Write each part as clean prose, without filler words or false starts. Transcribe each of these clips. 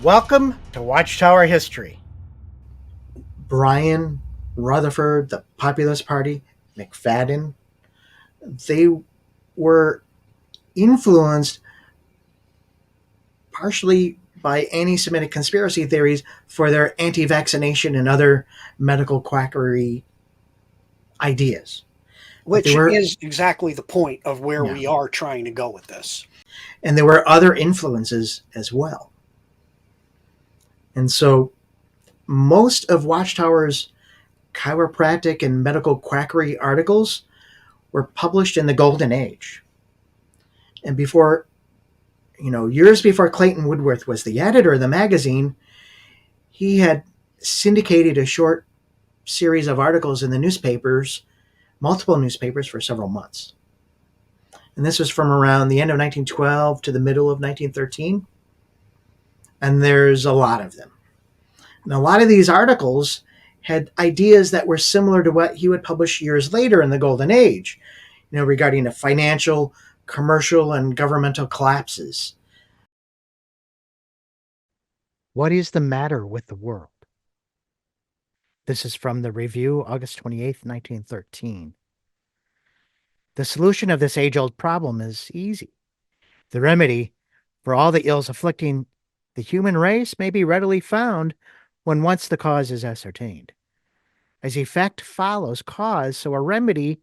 Welcome to Watchtower History. Brian, Rutherford, the Populist Party, McFadden, they were influenced partially by anti-Semitic conspiracy theories for their anti-vaccination and other medical quackery ideas. But there Which were, is exactly the point of where yeah, we are trying to go with this. and there were other influences as well. And so most of Watchtower's chiropractic and medical quackery articles were published in the Golden Age. And before, years before Clayton Woodworth was the editor of the magazine, he had syndicated a short series of articles in the newspapers, multiple newspapers, for several months. And this was from around the end of 1912 to the middle of 1913. And there's a lot of them. And a lot of these articles had ideas that were similar to what he would publish years later in the Golden Age, regarding the financial, commercial, and governmental collapses. What is the matter with the world? This is from the Review, August 28th, 1913. The solution of this age-old problem is easy. The remedy for all the ills afflicting the human race may be readily found when once the cause is ascertained. As effect follows cause, so a remedy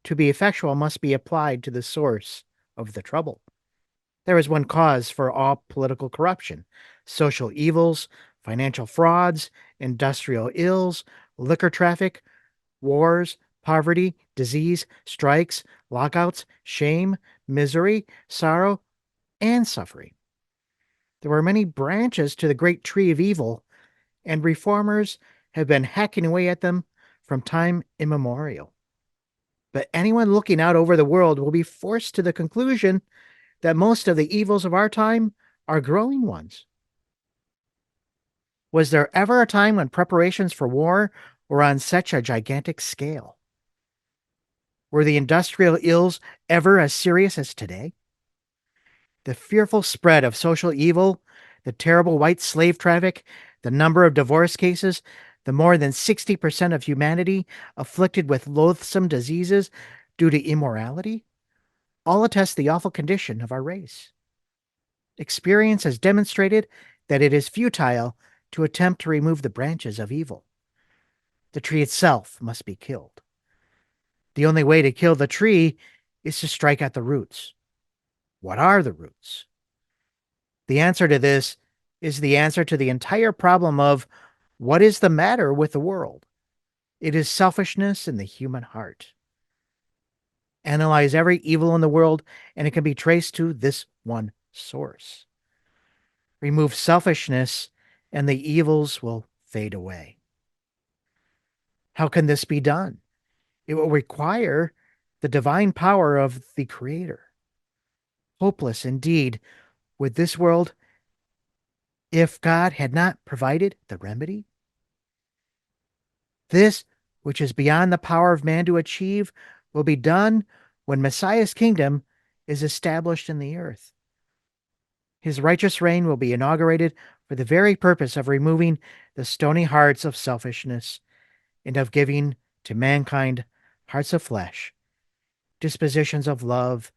to be effectual must be applied to the source of the trouble. There is one cause for all political corruption: social evils, financial frauds, industrial ills, liquor traffic, wars, poverty, disease, strikes, lockouts, shame, misery, sorrow, and suffering. There are many branches to the great tree of evil, and reformers have been hacking away at them from time immemorial. But anyone looking out over the world will be forced to the conclusion that most of the evils of our time are growing ones. Was there ever a time when preparations for war were on such a gigantic scale? Were the industrial ills ever as serious as today? The fearful spread of social evil, the terrible white slave traffic, the number of divorce cases, the more than 60% of humanity afflicted with loathsome diseases due to immorality, all attest the awful condition of our race. Experience has demonstrated that it is futile to attempt to remove the branches of evil. The tree itself must be killed. The only way to kill the tree is to strike at the roots. What are the roots? The answer to this is the answer to the entire problem of what is the matter with the world. It is selfishness in the human heart. Analyze every evil in the world, and it can be traced to this one source. Remove selfishness, and the evils will fade away. How can this be done? It will require the divine power of the Creator. Hopeless indeed would this world if God had not provided the remedy. This, which is beyond the power of man to achieve, will be done when Messiah's kingdom is established in the earth. His righteous reign will be inaugurated for the very purpose of removing the stony hearts of selfishness and of giving to mankind hearts of flesh, dispositions of love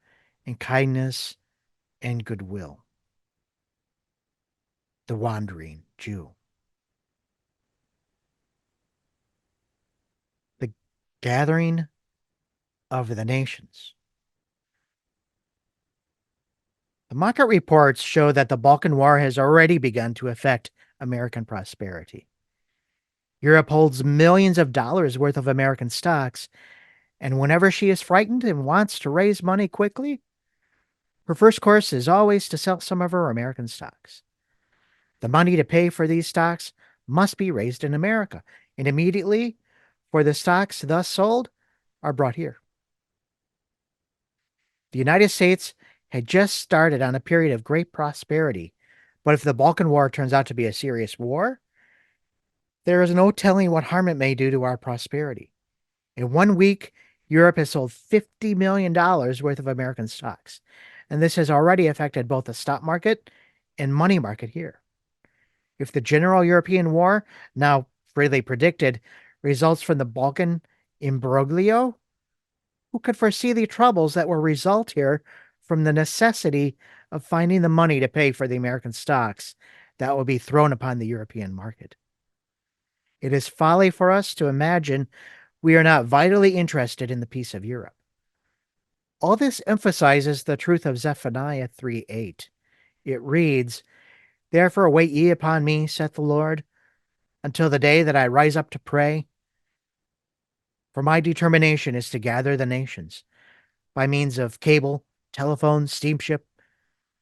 and kindness and goodwill. The Wandering Jew. The gathering of the nations. The market reports show that the Balkan War has already begun to affect American prosperity. Europe holds millions of dollars worth of American stocks, and whenever she is frightened and wants to raise money quickly, her first course is always to sell some of her American stocks. The money to pay for these stocks must be raised in America, and immediately, for the stocks thus sold, are brought here. The United States had just started on a period of great prosperity, but if the Balkan War turns out to be a serious war, there is no telling what harm it may do to our prosperity. In 1 week, Europe has sold $50 million worth of American stocks, and this has already affected both the stock market and money market here. If the general European war, now freely predicted, results from the Balkan imbroglio, who could foresee the troubles that will result here from the necessity of finding the money to pay for the American stocks that will be thrown upon the European market? It is folly for us to imagine we are not vitally interested in the peace of Europe. All this emphasizes the truth of Zephaniah 3:8. It reads, "Therefore wait ye upon me, saith the Lord, until the day that I rise up to pray. For my determination is to gather the nations by means of cable, telephone, steamship,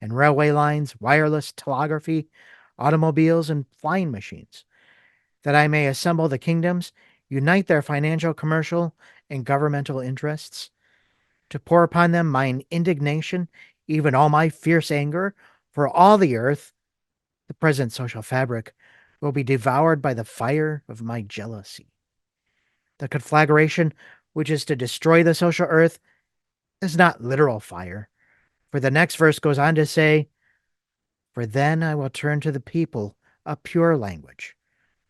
and railway lines, wireless telegraphy, automobiles, and flying machines, that I may assemble the kingdoms, unite their financial, commercial, and governmental interests, to pour upon them mine indignation, even all my fierce anger, for all the earth, the present social fabric, will be devoured by the fire of my jealousy." The conflagration, which is to destroy the social earth, is not literal fire, for the next verse goes on to say, "For then I will turn to the people a pure language,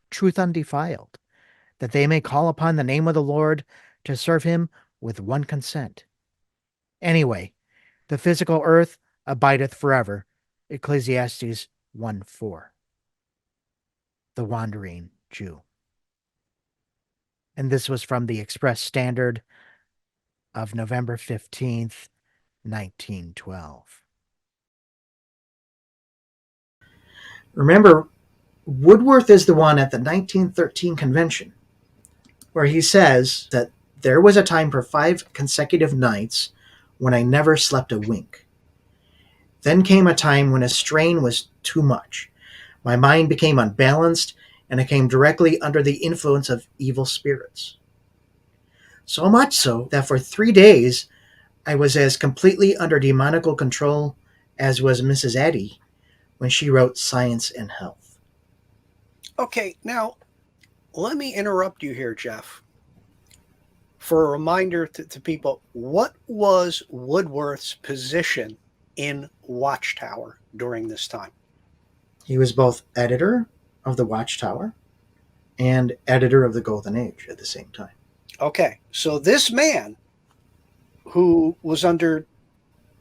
truth undefiled, that they may call upon the name of the Lord to serve him with one consent." Anyway, the physical earth abideth forever. Ecclesiastes 1:4. The Wandering Jew. And this was from the Express Standard of November 15th, 1912. Remember, Woodworth is the one at the 1913 convention where he says that there was a time for 5 consecutive nights when I never slept a wink. Then came a time when a strain was too much. My mind became unbalanced, and I came directly under the influence of evil spirits. So much so that for 3 days I was as completely under demonical control as was Mrs. Eddy when she wrote Science and Health. Okay, now let me interrupt you here, Jeff, for a reminder to people. What was Woodworth's position in Watchtower during this time? He was both editor of the Watchtower and editor of the Golden Age at the same time. Okay, so this man who was under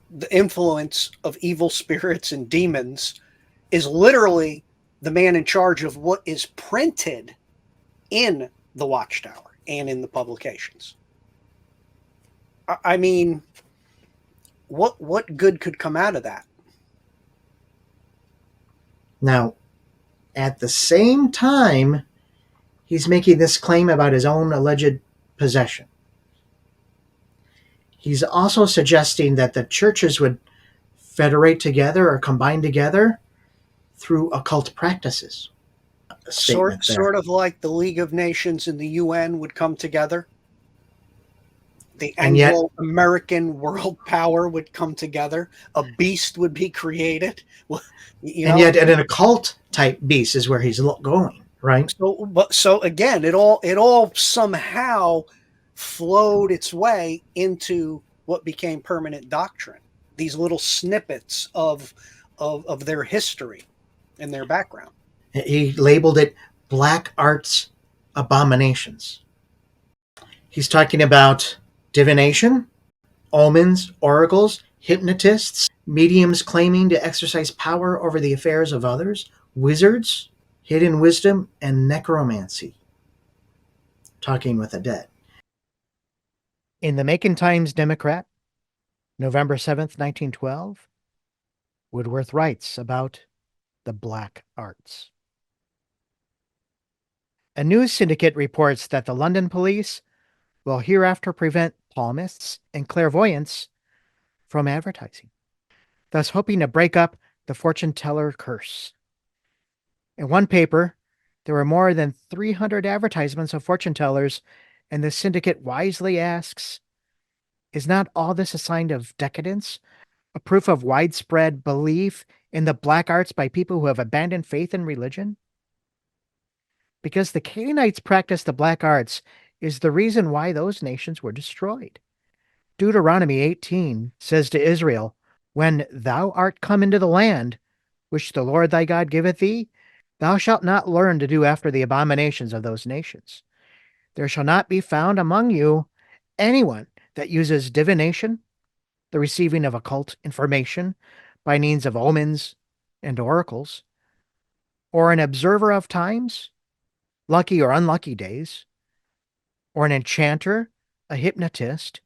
the influence of evil spirits and demons is literally the man in charge of what is printed in the Watchtower and in the publications. I mean, what good could come out of that? Now, at the same time, he's making this claim about his own alleged possession. He's also suggesting that the churches would federate together or combine together through occult practices. Sort of like the League of Nations and the UN would come together. The Anglo-American world power would come together. A beast would be created. Yet an occult type beast is where he's going, right? So again, it all somehow flowed its way into what became permanent doctrine. These little snippets of their history and their background. He labeled it black arts abominations. He's talking about divination, omens, oracles, hypnotists, mediums claiming to exercise power over the affairs of others, wizards, hidden wisdom, and necromancy. Talking with the dead. In the Macon Times Democrat, November 7th, 1912, Woodworth writes about the black arts. A news syndicate reports that the London police will hereafter prevent palmists and clairvoyants from advertising, thus hoping to break up the fortune teller curse. In one paper, there were more than 300 advertisements of fortune tellers, and the syndicate wisely asks, is not all this a sign of decadence, a proof of widespread belief in the black arts by people who have abandoned faith in religion? Because the Canaanites practiced the black arts is the reason why those nations were destroyed. Deuteronomy 18 says to Israel, "When thou art come into the land, which the Lord thy God giveth thee, Thou shalt not learn to do after the abominations of those nations. There shall not be found among you anyone that uses divination, the receiving of occult information by means of omens and oracles, or an observer of times, lucky or unlucky days, or an enchanter, a hypnotist,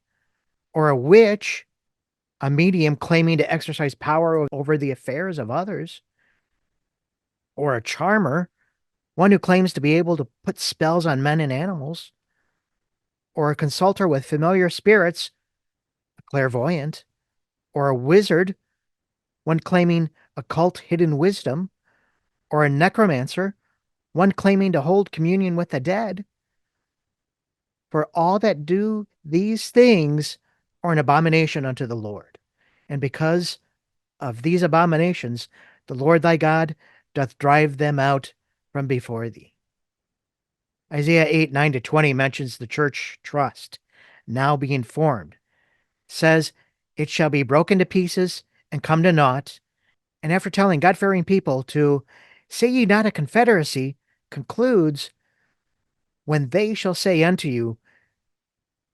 or a witch, a medium claiming to exercise power over the affairs of others, or a charmer, one who claims to be able to put spells on men and animals, or a consulter with familiar spirits, a clairvoyant, or a wizard, one claiming occult hidden wisdom, or a necromancer, one claiming to hold communion with the dead. For all that do these things are an abomination unto the Lord. And because of these abominations, the Lord thy God doth drive them out from before thee. Isaiah 8, 9-20 mentions the church trust, now being formed, says, it shall be broken to pieces and come to naught. And after telling God-fearing people to say ye not a confederacy, concludes, when they shall say unto you,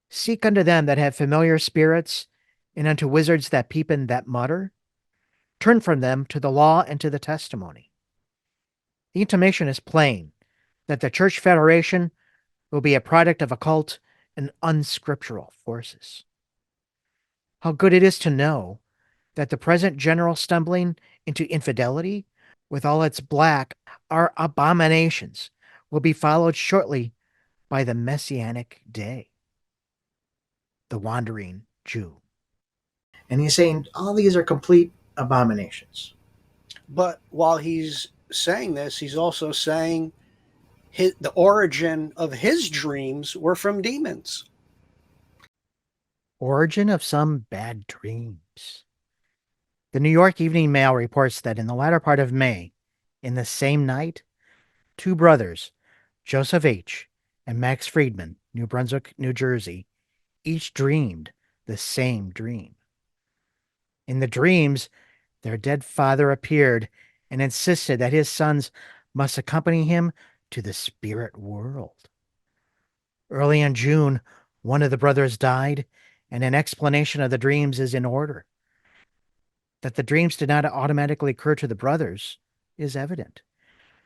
seek unto them that have familiar spirits, and unto wizards that peep and that mutter, turn from them to the law and to the testimony. The intimation is plain that the church federation will be a product of occult and unscriptural forces. How good it is to know that the present general stumbling into infidelity, with all its black, are abominations, will be followed shortly by the Messianic day. The Wandering Jew. And he's saying all these are complete abominations. But while he's saying this, he's also saying the origin of his dreams were from demons. Origin of some bad dreams. The New York Evening Mail reports that in the latter part of May, in the same night, two brothers, Joseph H. and Max Friedman, New Brunswick, New Jersey, each dreamed the same dream. In the dreams, their dead father appeared and insisted that his sons must accompany him to the spirit world. Early in June, one of the brothers died, and an explanation of the dreams is in order. That the dreams did not automatically occur to the brothers is evident.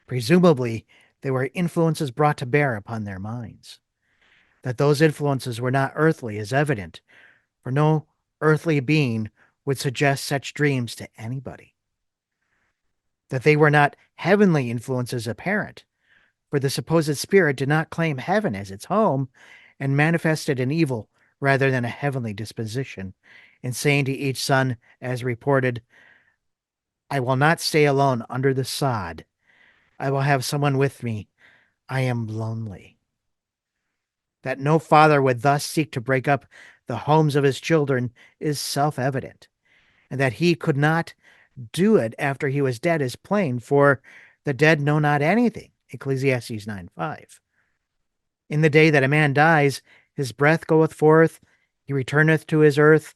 Presumably, they were influences brought to bear upon their minds. That those influences were not earthly is evident, for no earthly being would suggest such dreams to anybody. That they were not heavenly influences apparent, for the supposed spirit did not claim heaven as its home and manifested an evil rather than a heavenly disposition, in saying to each son, as reported, I will not stay alone under the sod. I will have someone with me. I am lonely. That no father would thus seek to break up the homes of his children is self-evident, and that he could not do it after he was dead is plain, for the dead know not anything, Ecclesiastes 9:5. In the day that a man dies, his breath goeth forth, he returneth to his earth,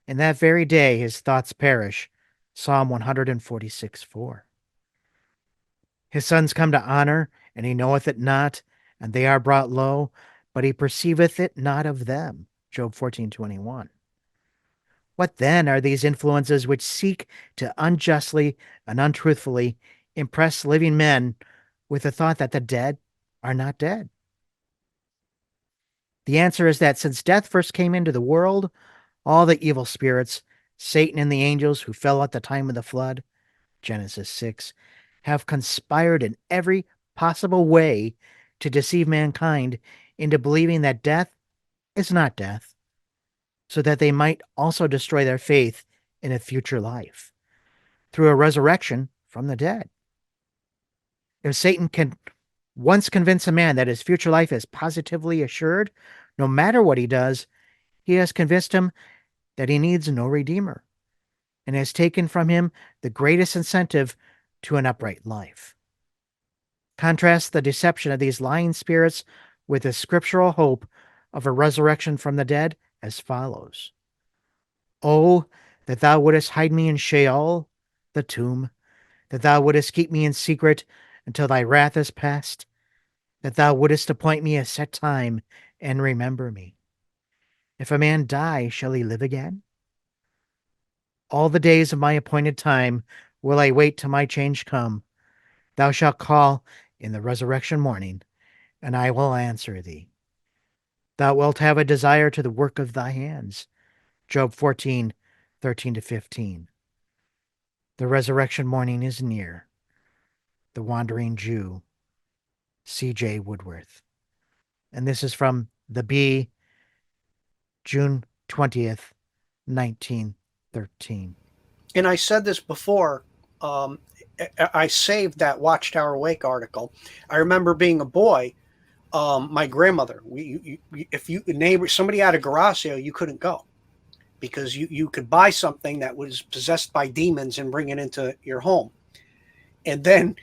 and that very day his thoughts perish, Psalm 146:4. His sons come to honor, and he knoweth it not, and they are brought low, but he perceiveth it not of them, Job 14:21. What then are these influences which seek to unjustly and untruthfully impress living men with the thought that the dead are not dead? The answer is that since death first came into the world, all the evil spirits, Satan and the angels who fell at the time of the flood, Genesis 6, have conspired in every possible way to deceive mankind into believing that death is not death, so that they might also destroy their faith in a future life through a resurrection from the dead. If Satan can once convince a man that his future life is positively assured, no matter what he does, he has convinced him that he needs no redeemer and has taken from him the greatest incentive to an upright life. Contrast the deception of these lying spirits with the scriptural hope of a resurrection from the dead as follows. Oh, that thou wouldest hide me in Sheol, the tomb, that thou wouldest keep me in secret until thy wrath is past, that thou wouldest appoint me a set time and remember me. If a man die, shall he live again? All the days of my appointed time will I wait till my change come. Thou shalt call in the resurrection morning, and I will answer thee. Thou wilt have a desire to the work of thy hands. Job 14:13-15. The resurrection morning is near. The Wandering Jew, C.J. Woodworth. And this is from the Bee, June 20th, 1913. And I said this before. I saved that Watchtower Wake article. I remember being a boy. My grandmother, if you neighbor somebody had a garage sale, you couldn't go because you could buy something that was possessed by demons and bring it into your home. And then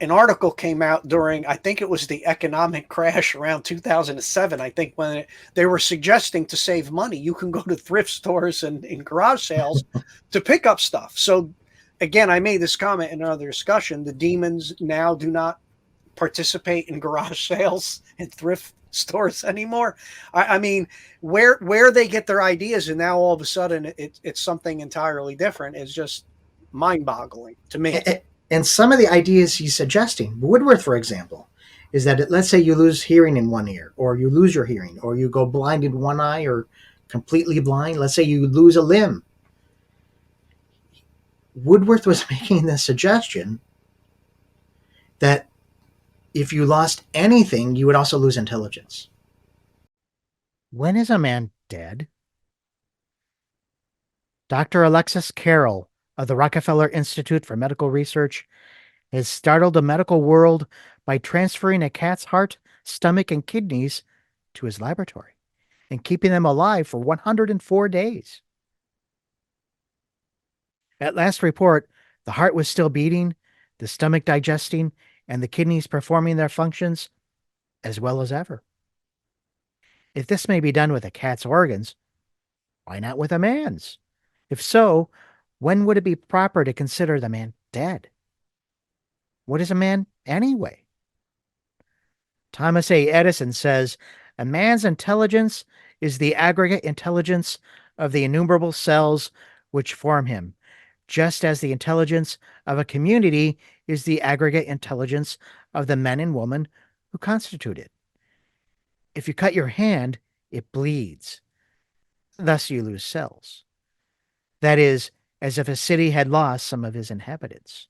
an article came out during, I think it was the economic crash around 2007. I think when they were suggesting to save money, you can go to thrift stores and in garage sales to pick up stuff. So again, I made this comment in another discussion. The demons now do not participate in garage sales and thrift stores anymore. I mean, where they get their ideas, and now all of a sudden it's something entirely different, is just mind-boggling to me. And some of the ideas he's suggesting, Woodworth, for example, is that let's say you lose hearing in one ear, or you lose your hearing, or you go blind in one eye, or completely blind. Let's say you lose a limb. Woodworth was making the suggestion that if you lost anything, you would also lose intelligence. When is a man dead? Dr. Alexis Carroll of the Rockefeller Institute for Medical Research has startled the medical world by transferring a cat's heart, stomach, and kidneys to his laboratory and keeping them alive for 104 days. At last report, the heart was still beating, the stomach digesting, and the kidneys performing their functions as well as ever. If this may be done with a cat's organs, why not with a man's? If so, when would it be proper to consider the man dead? What is a man anyway? Thomas A. Edison says, a man's intelligence is the aggregate intelligence of the innumerable cells which form him, just as the intelligence of a community is the aggregate intelligence of the men and women who constitute it. If you cut your hand, it bleeds. Thus you lose cells. That is, as if a city had lost some of his inhabitants.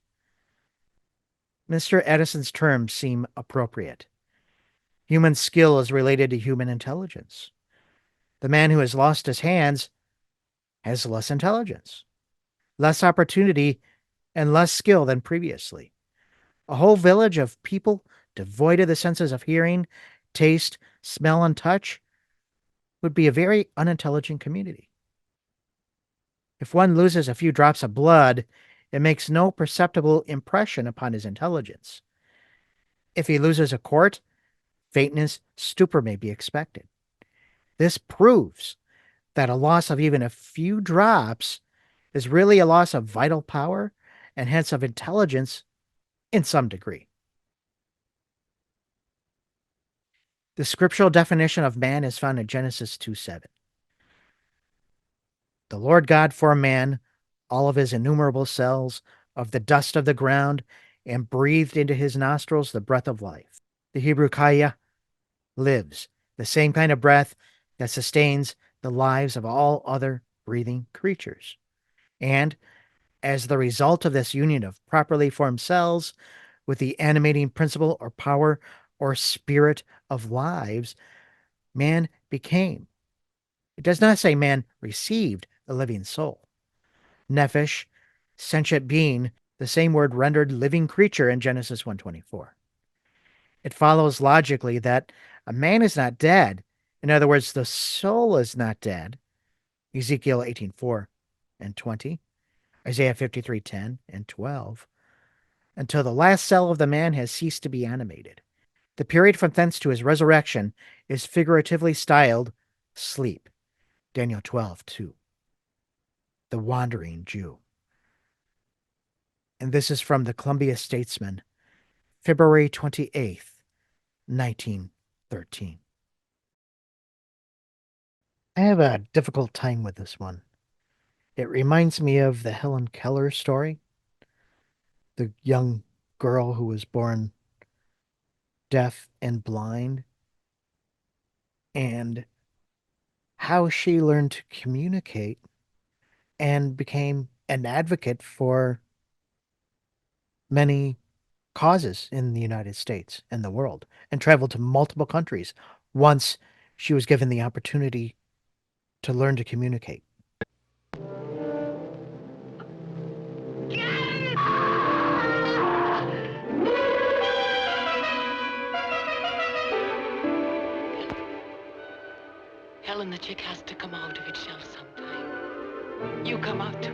Mr. Edison's terms seem appropriate. Human skill is related to human intelligence. The man who has lost his hands has less intelligence, less opportunity, and less skill than previously. A whole village of people devoid of the senses of hearing, taste, smell, and touch would be a very unintelligent community. If one loses a few drops of blood, it makes no perceptible impression upon his intelligence. If he loses a quart, faintness, stupor may be expected. This proves that a loss of even a few drops is really a loss of vital power and hence of intelligence in some degree. The scriptural definition of man is found in Genesis 2:7. The Lord God formed man, all of his innumerable cells, of the dust of the ground, and breathed into his nostrils the breath of life. The Hebrew kaya, lives, the same kind of breath that sustains the lives of all other breathing creatures. And as the result of this union of properly formed cells with the animating principle or power or spirit of lives, man became. It does not say man received a living soul. Nephesh, sentient being, the same word rendered living creature in Genesis 1:24. It follows logically that a man is not dead. In other words, the soul is not dead. Ezekiel 18:4 and 20, Isaiah 53:10 and 12, until the last cell of the man has ceased to be animated. The period from thence to his resurrection is figuratively styled sleep. Daniel 12:2. The Wandering Jew. And this is from the Columbia Statesman, February 28th, 1913. I have a difficult time with this one. It reminds me of the Helen Keller story, the young girl who was born deaf and blind, and how she learned to communicate and became an advocate for many causes in the United States and the world, and traveled to multiple countries once she was given the opportunity to learn to communicate. Helen, the chick has to come out of its shell sometime. You come out too.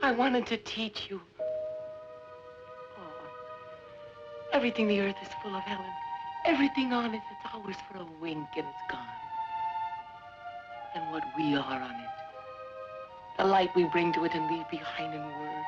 I wanted to teach you. Oh, everything the earth is full of, Helen. Everything on it, it's ours for a wink and it's gone. And what we are on it. The light we bring to it and leave behind in words.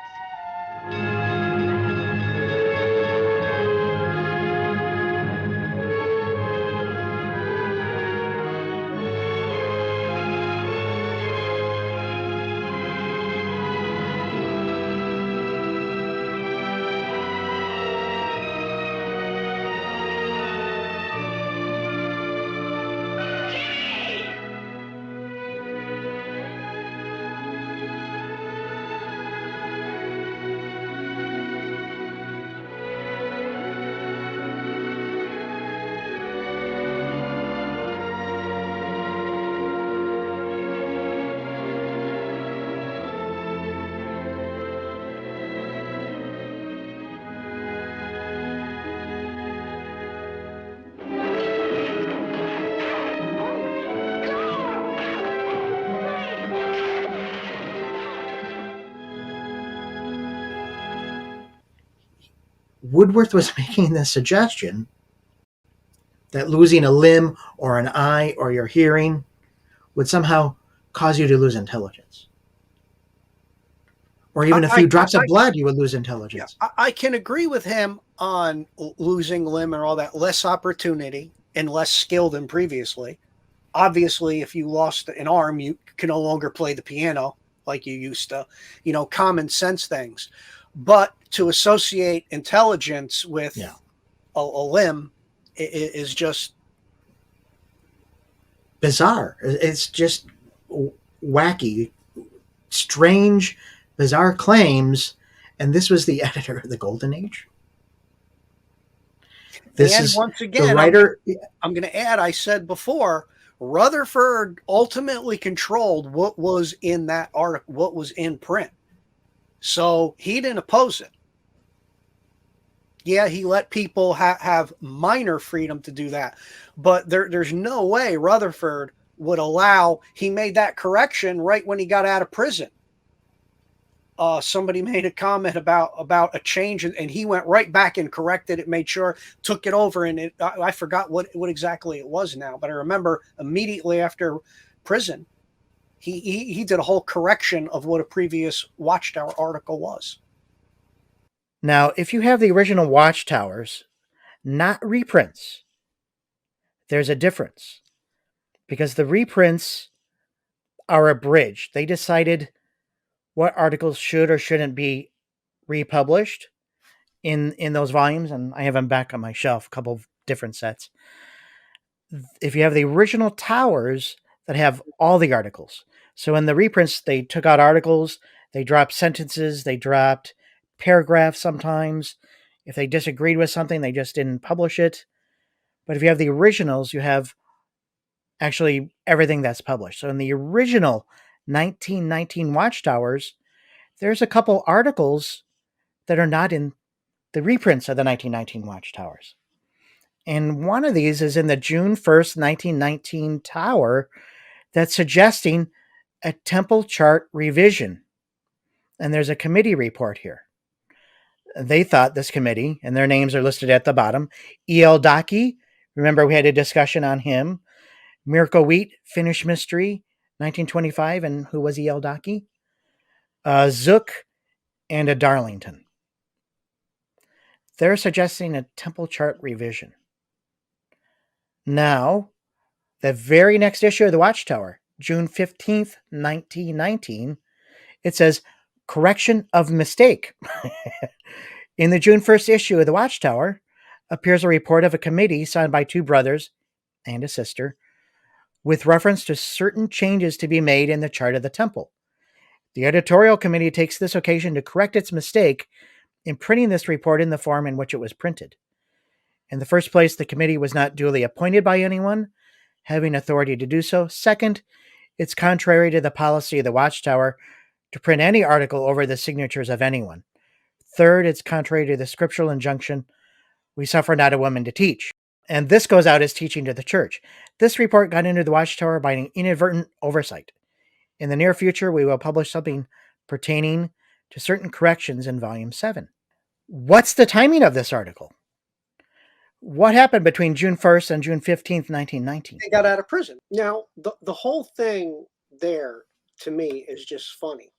Woodworth was making the suggestion that losing a limb or an eye or your hearing would somehow cause you to lose intelligence. Or even a few drops of blood, you would lose intelligence. Yeah, I can agree with him on losing limb and all that. Less opportunity and less skill than previously. Obviously, if you lost an arm, you can no longer play the piano like you used to. Common sense things. But to associate intelligence with a limb is just bizarre. It's just wacky, strange, bizarre claims. And this was the editor of the Golden Age. This and is once again, the writer. I'm going to add, I said before, Rutherford ultimately controlled what was in that article, what was in print. So he didn't oppose it. Yeah, he let people have minor freedom to do that. But there's no way Rutherford would allow, he made that correction right when he got out of prison. Somebody made a comment about a change, and he went right back and corrected it, made sure, took it over, and I forgot what exactly it was now, but I remember immediately after prison, he did a whole correction of what a previous Watchtower article was. Now, if you have the original Watchtowers, not reprints, there's a difference. Because the reprints are abridged. They decided what articles should or shouldn't be republished in those volumes, and I have them back on my shelf, a couple of different sets. If you have the original towers that have all the articles, so in the reprints, they took out articles, they dropped sentences, they dropped paragraphs sometimes. If they disagreed with something, they just didn't publish it. But if you have the originals, you have actually everything that's published. So in the original 1919 Watchtowers, there's a couple articles that are not in the reprints of the 1919 Watchtowers. And one of these is in the June 1st, 1919 tower that's suggesting a temple chart revision. And there's a committee report here. They thought, this committee, and their names are listed at the bottom, E.L. Dockey, remember we had a discussion on him, Miracle Wheat, Finnish Mystery, 1925, and Who Was E.L. Docky? Zook, and a Darlington. They're suggesting a temple chart revision. Now, the very next issue of the Watchtower, June 15th, 1919, it says, correction of mistake. In the June 1st issue of the Watchtower appears a report of a committee signed by two brothers and a sister with reference to certain changes to be made in the chart of the temple. The editorial committee takes this occasion to correct its mistake in printing this report in the form in which it was printed. In the first place, the committee was not duly appointed by anyone having authority to do so. Second, it's contrary to the policy of the Watchtower to print any article over the signatures of anyone. Third, it's contrary to the scriptural injunction, we suffer not a woman to teach. And this goes out as teaching to the church. This report got into the Watchtower by an inadvertent oversight. In the near future, we will publish something pertaining to certain corrections in Volume 7. What's the timing of this article? What happened between June 1st and June 15th, 1919? They got out of prison. Now, the whole thing there, to me, is just funny.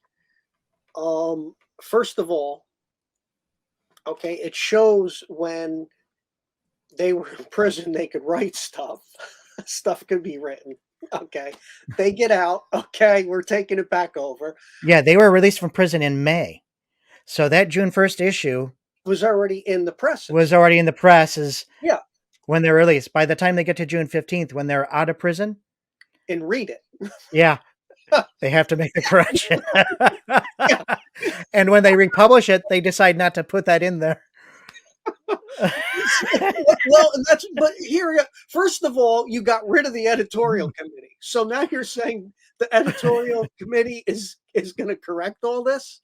First of all, okay, it shows when they were in prison, they could write stuff. Stuff could be written. Okay. They get out. Okay, we're taking it back over. Yeah, they were released from prison in May. So that June 1st issue Was already in the press. Is Yeah. When they're released. By the time they get to June 15th, when they're out of prison, And read it. yeah, they have to make the correction. And when they republish it, they decide not to put that in there. Well, but here, first of all, you got rid of the editorial committee. So now you're saying the editorial committee is going to correct all this?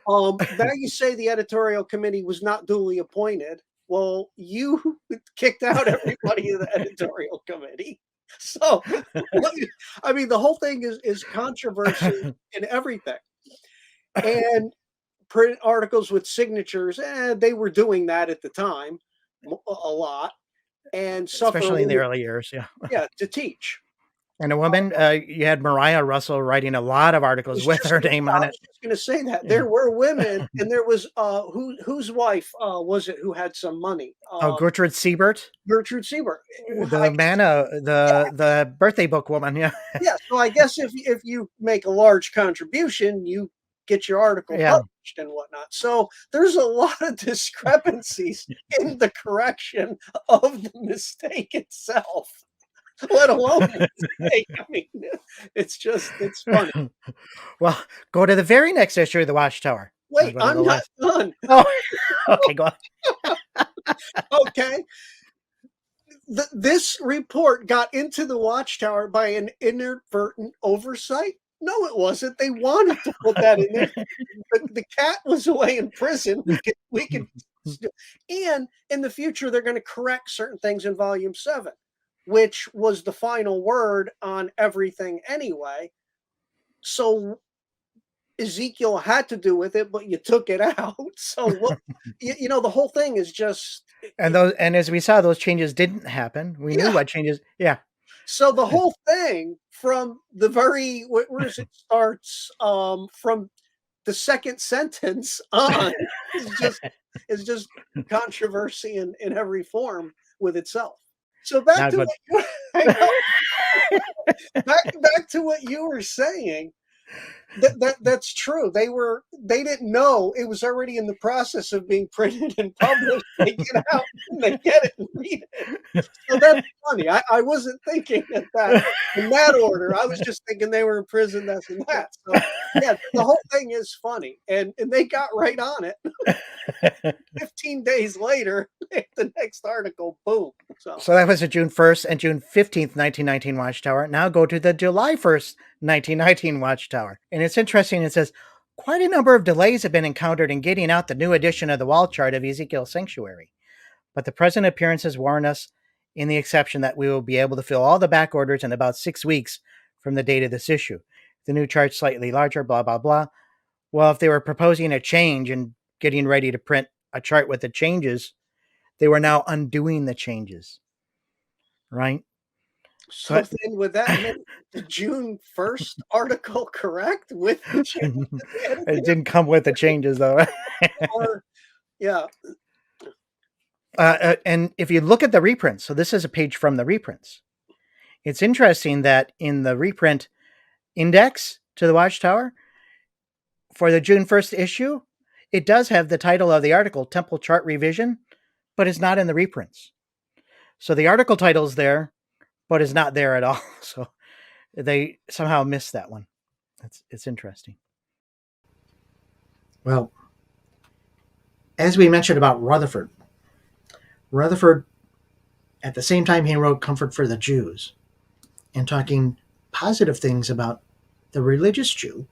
Now you say the editorial committee was not duly appointed. Well, you kicked out everybody in the editorial committee. So, I mean, the whole thing is controversy in everything. And print articles with signatures, they were doing that at the time a lot. And especially in the early years, yeah, to teach. And a woman, you had Mariah Russell writing a lot of articles with her name on it. I was just going to say that there were women, and there was whose wife was it who had some money? Gertrude Siebert. Gertrude Siebert, the birthday book woman. Yeah. Yeah. So I guess if you make a large contribution, you get your article published and whatnot. So there's a lot of discrepancies in the correction of the mistake itself. Let alone the mistake. I mean, it's funny. Well, go to the very next issue of the Watchtower. Wait, I'm not done. Oh, okay, go on. Okay. This report got into the Watchtower by an inadvertent oversight. No, it wasn't. They wanted to put that in there. The cat was away in prison. We can, and in the future, they're going to correct certain things in Volume 7, which was the final word on everything anyway. So Ezekiel had to do with it, but you took it out. So the whole thing is just. And as we saw, those changes didn't happen. We knew what changes. Yeah. So the whole thing from the very where it starts from the second sentence on is just controversy in every form with itself. So back to what you were saying. That's true. They didn't know it was already in the process of being printed and published. They get out and they get it and read it. So that's funny. I wasn't thinking that in that order. I was just thinking they were in prison, this and that. So yeah, the whole thing is funny. And they got right on it. 15 days later, the next article, boom. So that was the June 1st and June 15th, 1919 Watchtower. Now go to the July 1st, 1919 Watchtower. And it's interesting. It says, quite a number of delays have been encountered in getting out the new edition of the wall chart of Ezekiel's sanctuary. But the present appearances warn us in the exception that we will be able to fill all the back orders in about 6 weeks from the date of this issue. The new chart's slightly larger, blah, blah, blah. Well, if they were proposing a change and getting ready to print a chart with the changes, they were now undoing the changes, right? So then would that make the June 1st article correct with the changes that they had to It do? didn't come with the changes, though. Or, yeah, And if you look at the reprints, so this is a page from the reprints. It's interesting that in the reprint index to the Watchtower for the June 1st issue, it does have the title of the article, Temple Chart Revision, but it's not in the reprints. So the article title is there, but is not there at all. So they somehow missed that one. It's interesting. Well, as we mentioned about Rutherford, at the same time he wrote Comfort for the Jews and talking positive things about the religious Jew,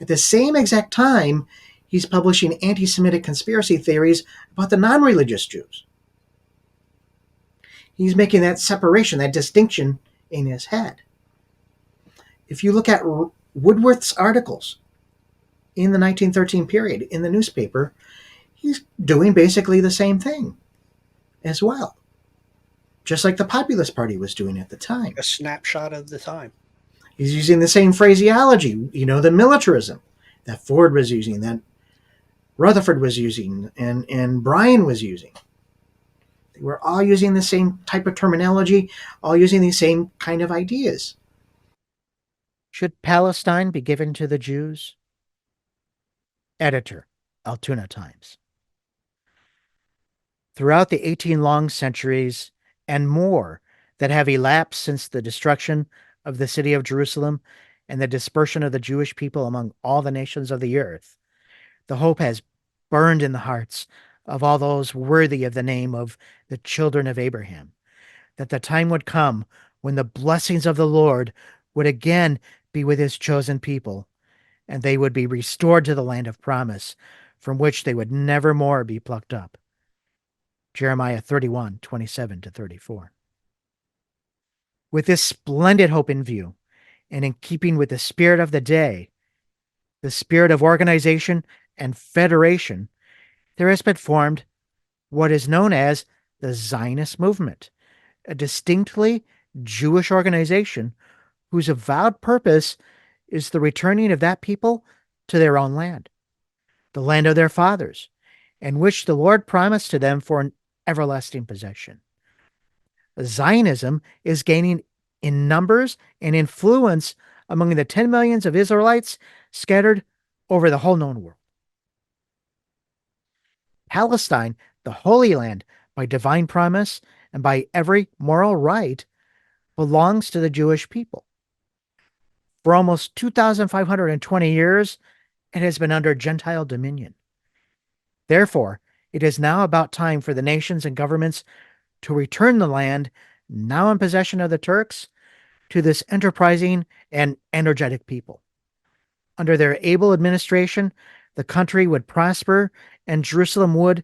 at the same exact time he's publishing anti-Semitic conspiracy theories about the non-religious Jews. He's making that separation, that distinction in his head. If you look at Woodworth's articles in the 1913 period in the newspaper, he's doing basically the same thing as well, just like the Populist Party was doing at the time. a snapshot of the time. He's using the same phraseology, the militarism that Ford was using, that Rutherford was using, and Bryan was using. They were all using the same type of terminology, all using the same kind of ideas. Should Palestine be given to the Jews? Editor, Altoona Times. Throughout the 18 long centuries and more that have elapsed since the destruction of the city of Jerusalem and the dispersion of the Jewish people among all the nations of the earth, the hope has burned in the hearts of all those worthy of the name of the children of Abraham, that the time would come when the blessings of the Lord would again be with his chosen people, and they would be restored to the land of promise, from which they would never more be plucked up. Jeremiah 31:27-34. With this splendid hope in view, and in keeping with the spirit of the day, the spirit of organization and federation, there has been formed what is known as the Zionist movement, a distinctly Jewish organization whose avowed purpose is the returning of that people to their own land, the land of their fathers, and which the Lord promised to them for an everlasting possession. Zionism is gaining in numbers and influence among the 10 millions of Israelites scattered over the whole known world. Palestine, the Holy Land, by divine promise and by every moral right, belongs to the Jewish people. For almost 2,520 years, it has been under Gentile dominion. Therefore, it is now about time for the nations and governments to return the land, now in possession of the Turks, to this enterprising and energetic people. Under their able administration, the country would prosper, and Jerusalem would,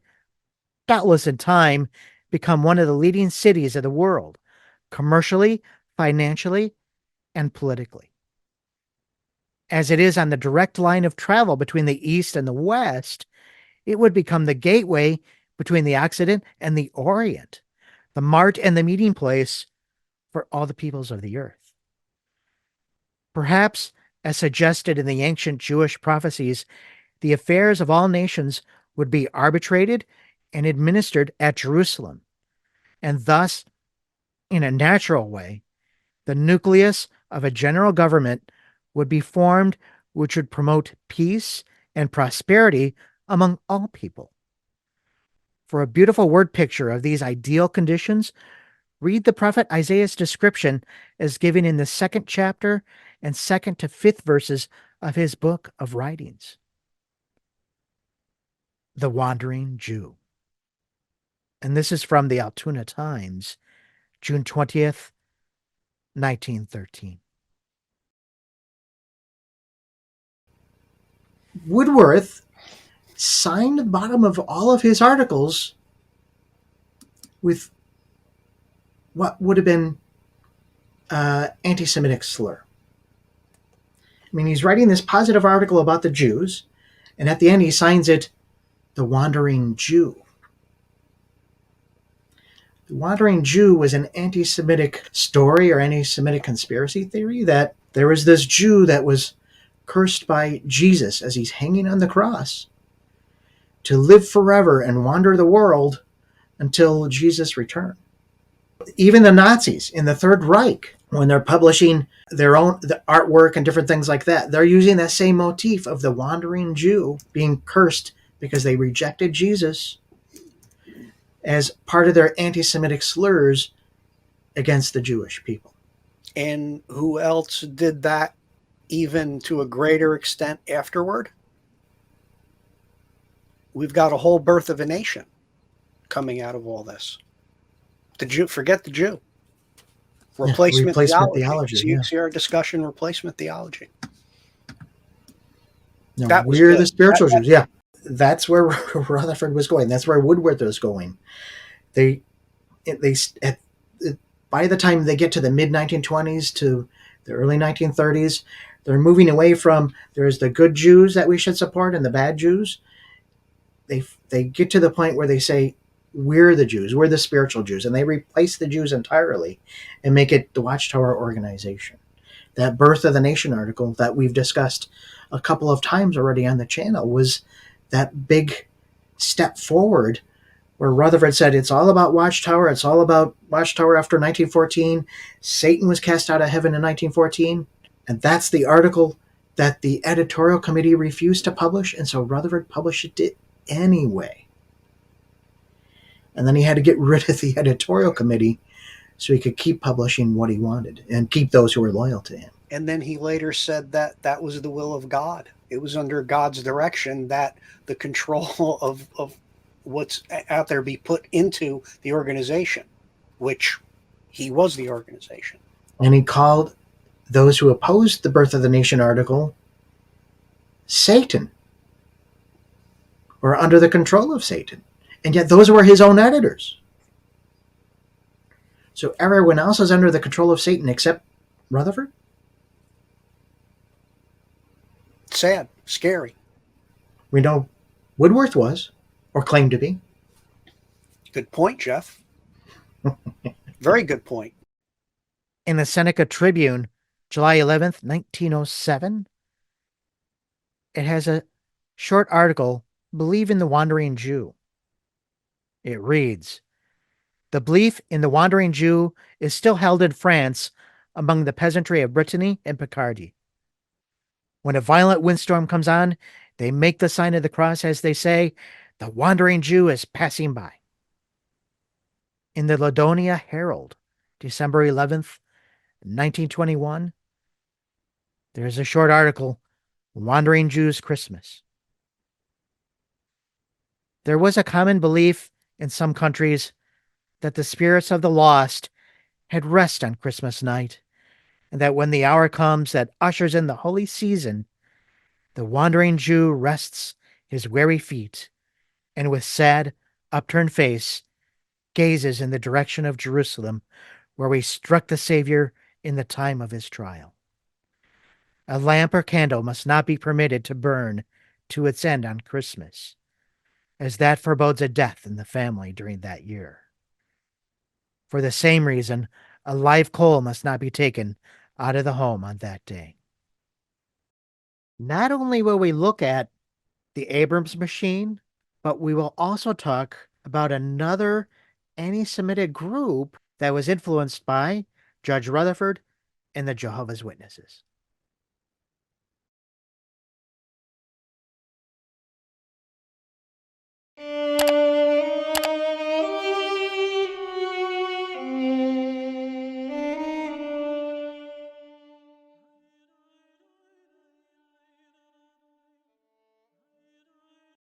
doubtless in time, become one of the leading cities of the world, commercially, financially, and politically. As it is on the direct line of travel between the East and the West, it would become the gateway between the Occident and the Orient, the mart and the meeting place for all the peoples of the earth. Perhaps, as suggested in the ancient Jewish prophecies, the affairs of all nations would be arbitrated and administered at Jerusalem, and thus, in a natural way, the nucleus of a general government would be formed which would promote peace and prosperity among all people. For a beautiful word picture of these ideal conditions, read the prophet Isaiah's description as given in the 2nd chapter and 2nd to 5th verses of his book of writings. The Wandering Jew. And this is from the Altoona Times, June 20th, 1913. Woodworth signed the bottom of all of his articles with what would have been anti-Semitic slur. I mean, he's writing this positive article about the Jews, and at the end he signs it, The Wandering Jew. The Wandering Jew was an anti-Semitic story or anti-Semitic conspiracy theory that there was this Jew that was cursed by Jesus as he's hanging on the cross to live forever and wander the world until Jesus returned. Even the Nazis in the Third Reich, when they're publishing their own artwork and different things like that, they're using that same motif of the wandering Jew being cursed because they rejected Jesus as part of their anti-Semitic slurs against the Jewish people. And who else did that even to a greater extent afterward? We've got a whole birth of a nation coming out of all this. The Jew, forget the Jew. Replacement theology. See our discussion, replacement theology. No, that we're the spiritual Jews. Yeah, that's where Rutherford was going. That's where Woodworth was going. By the time they get to the mid 1920s to the early 1930s, they're moving away from there's the good Jews that we should support and the bad Jews. They get to the point where they say we're the Jews, we're the spiritual Jews, and they replace the Jews entirely and make it the Watchtower organization. That Birth of the Nation article that we've discussed a couple of times already on the channel was that big step forward where Rutherford said it's all about Watchtower. It's all about Watchtower after 1914. Satan was cast out of heaven in 1914. And that's the article that the editorial committee refused to publish. And so Rutherford published it anyway. And then he had to get rid of the editorial committee so he could keep publishing what he wanted and keep those who were loyal to him. And then he later said that that was the will of God. It was under God's direction that the control of what's out there be put into the organization, which he was the organization. And he called those who opposed the Birth of the Nation article Satan, or under the control of Satan. And yet those were his own editors. So everyone else is under the control of Satan except Rutherford? Sad, scary. We know Woodworth was, or claimed to be. Good point, Jeff. Very good point. In the Seneca Tribune, July 11th, 1907, it has a short article, Believe in the Wandering Jew. It reads, the belief in the Wandering Jew is still held in France among the peasantry of Brittany and Picardy. When a violent windstorm comes on, they make the sign of the cross as they say, the Wandering Jew is passing by. In the Ladonia Herald, December 11th, 1921, there's a short article, Wandering Jews Christmas. There was a common belief in some countries that the spirits of the lost had rest on Christmas night, and that when the hour comes that ushers in the holy season, the wandering Jew rests his weary feet, and with sad, upturned face, gazes in the direction of Jerusalem, where we struck the Savior in the time of his trial. A lamp or candle must not be permitted to burn to its end on Christmas, as that forebodes a death in the family during that year. For the same reason, a live coal must not be taken out of the home on that day. Not only will we look at the Abrams machine, but we will also talk about another anti-Semitic group that was influenced by Judge Rutherford and the Jehovah's Witnesses.